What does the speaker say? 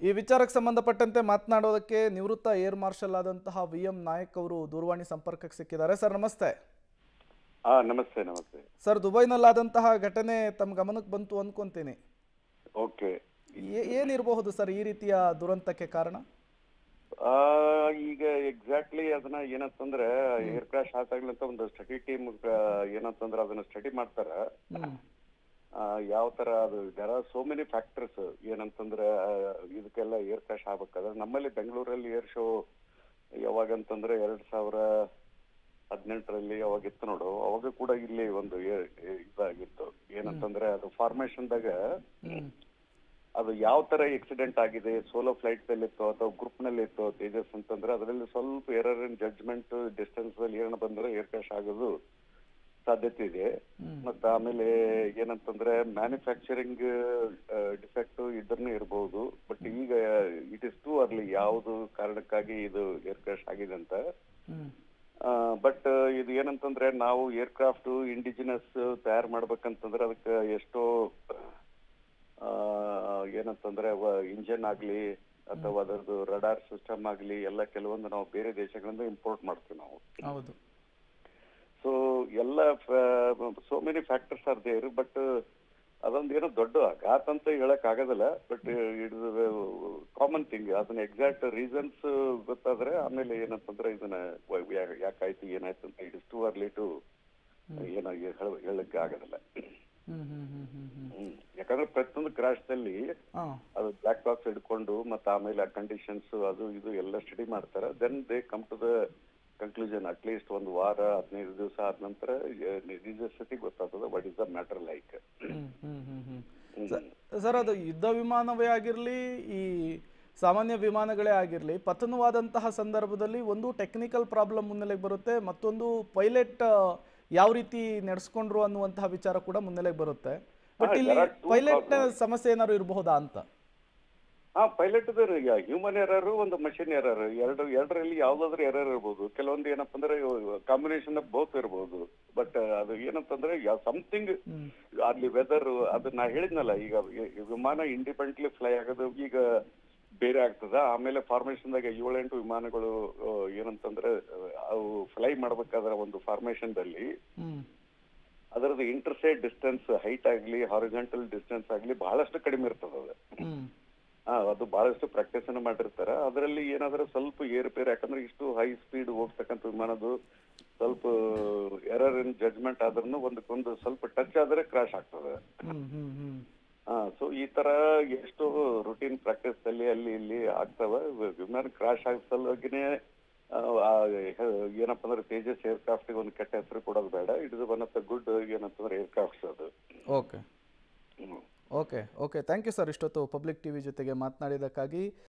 ಈ ವಿಚಾರಕ್ಕೆ ಸಂಬಂಧಪಟ್ಟಂತೆ ಮಾತನಾಡೋದಕ್ಕೆ ನಿವೃತ್ತ ಏರ್ ಮಾರ್ಷಲ್ ಆದಂತಹ ವಿ.ಎಂ. ನಾಯಕ್ ಅವರು ದೂರವಾಣಿ ಸಂಪರ್ಕಕ್ಕೆ ಸಿಕ್ಕಿದ್ದಾರೆ. ಸರ್ ನಮಸ್ತೆ. ನಮಸ್ತೆ ನಮಸ್ತೆ ಸರ್, ದುಬೈನಲ್ಲಾದಂತಹ ಘಟನೆ ತಮ್ಮ ಗಮನಕ್ಕೆ ಬಂತು ಅನ್ಕೊಂತೀನಿ. ಓಕೆ. ಏನಿರಬಹುದು ಸರ್ ಈ ರೀತಿಯ ದುರಂತಕ್ಕೆ ಕಾರಣ? ಈಗ ಎಕ್ಸಾಕ್ಟ್ಲಿ ಅದನ್ನ ಏನಂತಂದ್ರೆ ಏರ್ ಕ್ರಾಶ್ ಆದಾಗ್ಲಂತ ಒಂದು ಸ್ಟಡಿ ಟೀಮ್ ಏನಂತಂದ್ರೆ ಅದನ್ನ ಸ್ಟಡಿ ಮಾಡ್ತಾರ. ಯಾವ ತರ ಅದು there are so many factors ಏನಂತಂದ್ರೆ ಇದಕ್ಕೆಲ್ಲ ಏರ್ ಕ್ರಾಶ್ ಆಗ್ಬೇಕಾದ್ರೆ ನಮ್ಮಲ್ಲಿ ಬೆಂಗಳೂರಲ್ಲಿ ಏರ್ ಶೋ ಯಾವಾಗಂತಂದ್ರೆ 2018ರಲ್ಲಿ ಅವಾಗ ಇತ್ತು ನೋಡು. ಅವಾಗ ಕೂಡ ಇಲ್ಲಿ ಒಂದು ಇದಾಗಿತ್ತು ಏನಂತಂದ್ರೆ ಅದು ಫಾರ್ಮೇಶನ್ದಾಗ ಅದು ಯಾವ ತರ ಆಕ್ಸಿಡೆಂಟ್ ಆಗಿದೆ, ಸೋಲೋ ಫ್ಲೈಟ್ ನಲ್ಲಿ ಇತ್ತು ಅಥವಾ ಗ್ರೂಪ್ ನಲ್ಲಿ ಇತ್ತು ತೇಜಸ್ ಅಂತಂದ್ರೆ ಅದರಲ್ಲಿ ಸ್ವಲ್ಪ ಎರರ್ ಇನ್ ಜಡ್ಜ್ಮೆಂಟ್ ಡಿಸ್ಟೆನ್ಸ್ ಅಲ್ಲಿ ಏನ ಬಂದ್ರೆ ಏರ್ ಕ್ರಾಶ್ ಆಗೋದು ಸಾಧ್ಯತೆ ಇದೆ. ಮತ್ತೆ ಆಮೇಲೆ ಏನಂತಂದ್ರೆ ಮ್ಯಾನುಫ್ಯಾಕ್ಚರಿಂಗ್ ಡಿಫೆಕ್ಟ್ ಇದನ್ನೇ ಇರಬಹುದು. ಬಟ್ ಈಗ ಇಟ್ ಇಸ್ ಟೂ ಅರ್ಲಿ ಯಾವುದು ಕಾರಣಕ್ಕಾಗಿ ಇದು ಏರ್ ಕ್ರಾಶ್ ಆಗಿದೆ ಅಂತ. ಬಟ್ ಇದು ಏನಂತಂದ್ರೆ ನಾವು ಏರ್ಕ್ರಾಫ್ಟ್ ಇಂಡಿಜಿನಸ್ ತಯಾರು ಮಾಡ್ಬೇಕಂತಂದ್ರೆ ಅದಕ್ಕೆ ಎಷ್ಟೋ ಏನಂತಂದ್ರೆ ಇಂಜಿನ್ ಆಗ್ಲಿ ಅಥವಾ ಅದರದ್ದು ರಡಾರ್ ಸಿಸ್ಟಮ್ ಆಗ್ಲಿ ಎಲ್ಲ ಕೆಲವೊಂದು ನಾವು ಬೇರೆ ದೇಶಗಳಿಂದ ಇಂಪೋರ್ಟ್ ಮಾಡ್ತೀವಿ ನಾವು. ಹೌದು. ಸೊ ಎಲ್ಲ so many factors are there. But ಅದೊಂದು ಏನೋ ದೊಡ್ಡ ಆಘಾತ ಅಂತ ಹೇಳಕ್ ಆಗೋದಿಲ್ಲ. But it common thing. ಅದನ್ನ ಎಕ್ಸಾಕ್ಟ್ ರೀಸನ್ಸ್ ಗೊತ್ತಾದ್ರೆ ಆಮೇಲೆ ಏನಂತಂದ್ರೆ ಇದನ್ನ ಯಾಕಾಯ್ತು ಏನಾಯ್ತು ಅಂತ it is too early to ಏನೋ ಹೇಳಕ್ಕೆ ಆಗೋದಿಲ್ಲ. ಯಾಕಂದ್ರೆ ಪ್ರತಿಯೊಂದು ಕ್ರಾಶ್ ನಲ್ಲಿ ಅದು ಬ್ಲಾಕ್ ಬಾಕ್ಸ್ ಹಿಡ್ಕೊಂಡು ಮತ್ತೆ ಆಮೇಲೆ ಆ ಕಂಡೀಷನ್ಸ್ ಅದು ಇದು ಎಲ್ಲ ಸ್ಟಡಿ ಮಾಡ್ತಾರೆ. Then they come to the conclusion. At least ಒಂದು ವಾರ 15 ದಿವಸ ಆದ ನಂತರ ನಿಜ ಸ್ಥಿತಿ ಗೊತ್ತಾಗ್ತದೆ what is the matter like. Sir, ಅದು ಯುದ್ಧ ವಿಮಾನವೇ ಆಗಿರ್ಲಿ, ಈ ಸಾಮಾನ್ಯ ವಿಮಾನಗಳೇ ಆಗಿರ್ಲಿ, ಪತನವಾದಂತಹ ಸಂದರ್ಭದಲ್ಲಿ ಒಂದು ಟೆಕ್ನಿಕಲ್ ಪ್ರಾಬ್ಲಮ್ ಮುನ್ನೆಲೆಗೆ ಬರುತ್ತೆ, ಮತ್ತೊಂದು ಪೈಲಟ್ ಯಾವ ರೀತಿ ನಡೆಸ್ಕೊಂಡ್ರು ಅನ್ನುವಂತಹ ವಿಚಾರ ಕೂಡ ಮುನ್ನೆಲೆಗೆ ಬರುತ್ತೆ. ಬಟ್ ಇಲ್ಲಿ ಪೈಲಟ್ ಸಮಸ್ಯೆ ಏನಾದ್ರು ಇರಬಹುದಾ ಅಂತ? ಪೈಲಟ್ ಹ್ಯೂಮನ್ ಎರರ್ ಒಂದು ಮಷಿನ್ ಎರರ್ ಎರಡರಲ್ಲಿ ಯಾವ್ದಾದ್ರು ಎರರ್ ಇರ್ಬೋದು. ಕೆಲವೊಂದು ಏನಪ್ಪ ಅಂದ್ರೆ ಕಾಂಬಿನೇಷನ್ ಆಫ್ ಬೋತ್ ಇರ್ಬೋದು. ಬಟ್ ಅದು ಏನಂತಂದ್ರೆ ಸಮಥಿಂಗ್ ಅಲ್ಲಿ ವೆದರ್ ಅದು ನಾ ಹೇಳಿದ್ನಲ್ಲ, ಈಗ ವಿಮಾನ ಇಂಡಿಪೆಂಡೆಂಟ್ಲಿ ಫ್ಲೈ ಆಗೋದು ಈಗ ಬೇರೆ ಆಗ್ತದ. ಆಮೇಲೆ ಫಾರ್ಮೇಶನ್ ದಾಗ 7-8 ವಿಮಾನಗಳು ಏನಂತಂದ್ರೆ ಅವು ಫ್ಲೈ ಮಾಡ್ಬೇಕಾದ್ರೆ ಒಂದು ಫಾರ್ಮೇಶನ್ ದಲ್ಲಿ ಅದರದ್ದು ಇಂಟರ್ಸೈಡ್ ಡಿಸ್ಟೆನ್ಸ್ ಹೈಟ್ ಆಗ್ಲಿ ಹಾರಿಜಾಂಟಲ್ ಡಿಸ್ಟೆನ್ಸ್ ಆಗ್ಲಿ ಬಹಳಷ್ಟು ಕಡಿಮೆ ಇರ್ತದ. ಅದು ಬಹಳಷ್ಟು ಪ್ರಾಕ್ಟೀಸ್ ಅನ್ನು ಮಾಡಿರ್ತಾರ. ಅದರಲ್ಲಿ ಏನಾದ್ರೂ ಸ್ವಲ್ಪ ಏರುಪೇರು, ಯಾಕಂದ್ರೆ ಇಷ್ಟು ಹೈ ಸ್ಪೀಡ್ ಹೋಗ್ತಕ್ಕಂಥ ವಿಮಾನದು ಸ್ವಲ್ಪ ಎರರ್ ಇನ್ ಜಡ್ಜ್ಮೆಂಟ್ ಆದ್ರೂ ಒಂದಕ್ಕೊಂದು ಸ್ವಲ್ಪ ಟಚ್ ಆದ್ರೆ ಕ್ರಾಶ್ ಆಗ್ತದೆ. ಸೊ ಈ ತರ ಎಷ್ಟು ರುಟೀನ್ ಪ್ರಾಕ್ಟೀಸ್ ಅಲ್ಲಿ ಅಲ್ಲಿ ಇಲ್ಲಿ ಆಗ್ತಾವ. ವಿಮಾನ ಕ್ರಾಶ್ ಆಗ ಸಲುವಾಗಿನೇ ಏನಪ್ಪಾ ಅಂದ್ರೆ ತೇಜಸ್ ಏರ್ಕ್ರಾಫ್ಟ್ ಒಂದು ಕೆಟ್ಟ ಹೆಸರು ಕೊಡೋದು ಬೇಡ. It is one of the good ಏನಂತಂದ್ರೆ ಏರ್ಕ್ರಾಫ್ಟ್ಸ್ ಅದು. Okay okay okay thank you sir, ಇಷ್ಟೊತ್ತು ಪಬ್ಲಿಕ್ ಟಿವಿ ಜೊತೆಗೆ ಮಾತನಾಡಿದ್ದಕ್ಕಾಗಿ.